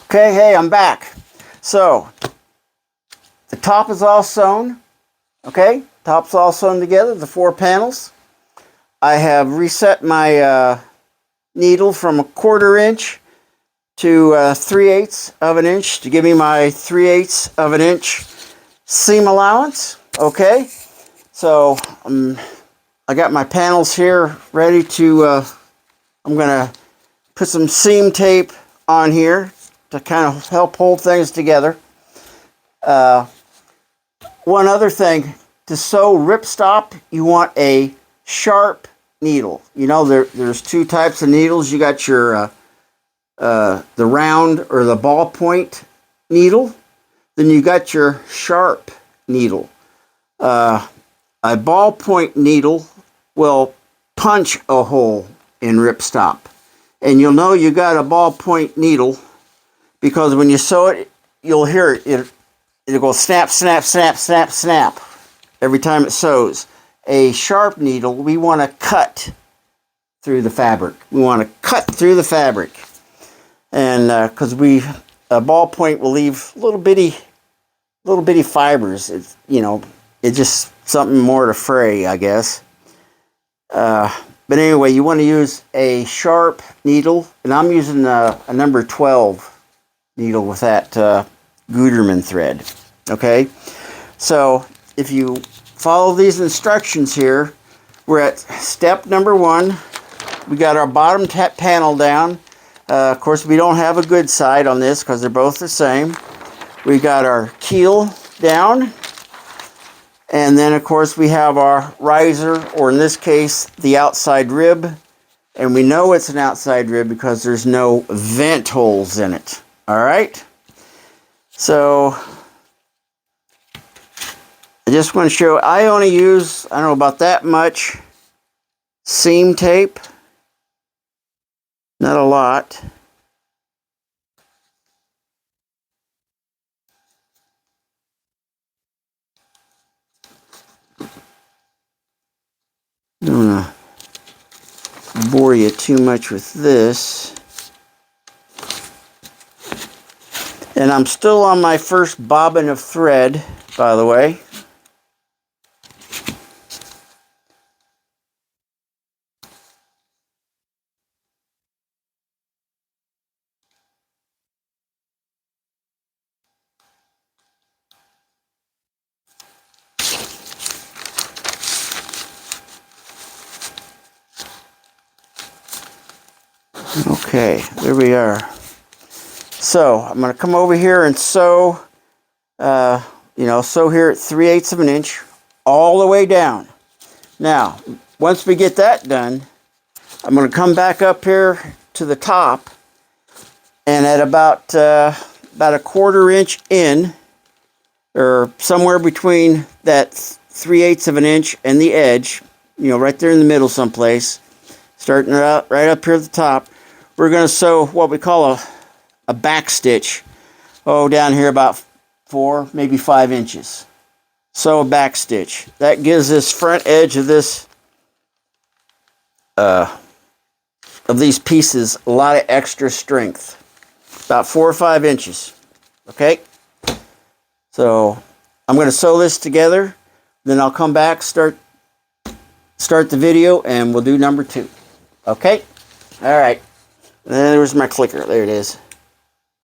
Okay, hey, I'm back. So, the top is all sewn. Okay, top's all sewn together, the 4 panels. I have reset my needle from 1/4 inch to 3/8 of an inch to give me my 3/8 of an inch seam allowance. Okay, so I got my panels here ready to, I'm going to put some seam tape on here to kind of help hold things together. One other thing, to sew ripstop, you want a sharp needle. You know, there's 2 types of needles. You got your the round or the ballpoint needle. Then you got your sharp needle. A ballpoint needle will punch a hole in ripstop. And you'll know you got a ballpoint needle because when you sew it, you'll hear it. It'll go snap, snap, snap, snap, snap every time it sews. A sharp needle, we want to cut through the fabric. We want to cut through the fabric. And because a ballpoint will leave little bitty fibers. It's, you know, it's just something more to fray, I guess. But anyway, you want to use a sharp needle, and I'm using a number 12 needle with that Gutermann thread. Okay, so if you follow these instructions here, we're at step number 1. We got our bottom panel down. Of course, we don't have a good side on this because they're both the same. We got our keel down. And then, of course, we have our riser, or in this case, the outside rib. And we know it's an outside rib because there's no vent holes in it. All right? So, I just want to show, I only use, I don't know about that much seam tape. Not a lot. I don't want to bore you too much with this. And I'm still on my first bobbin of thread, by the way. Okay, there we are. So I'm going to come over here and sew, sew here at 3/8 of an inch all the way down. Now, once we get that done, I'm going to come back up here to the top, and at about a 1/4 inch in, or somewhere between that 3/8 of an inch and the edge, you know, right there in the middle someplace, starting out right up here at the top, we're going to sew what we call a back stitch. Oh, down here about 4, maybe 5 inches. Sew a back stitch. That gives this front edge of this of these pieces a lot of extra strength. About 4 or 5 inches. Okay? So I'm going to sew this together. Then I'll come back, start the video, and we'll do number 2. Okay? All right. And then there's my clicker. There it is.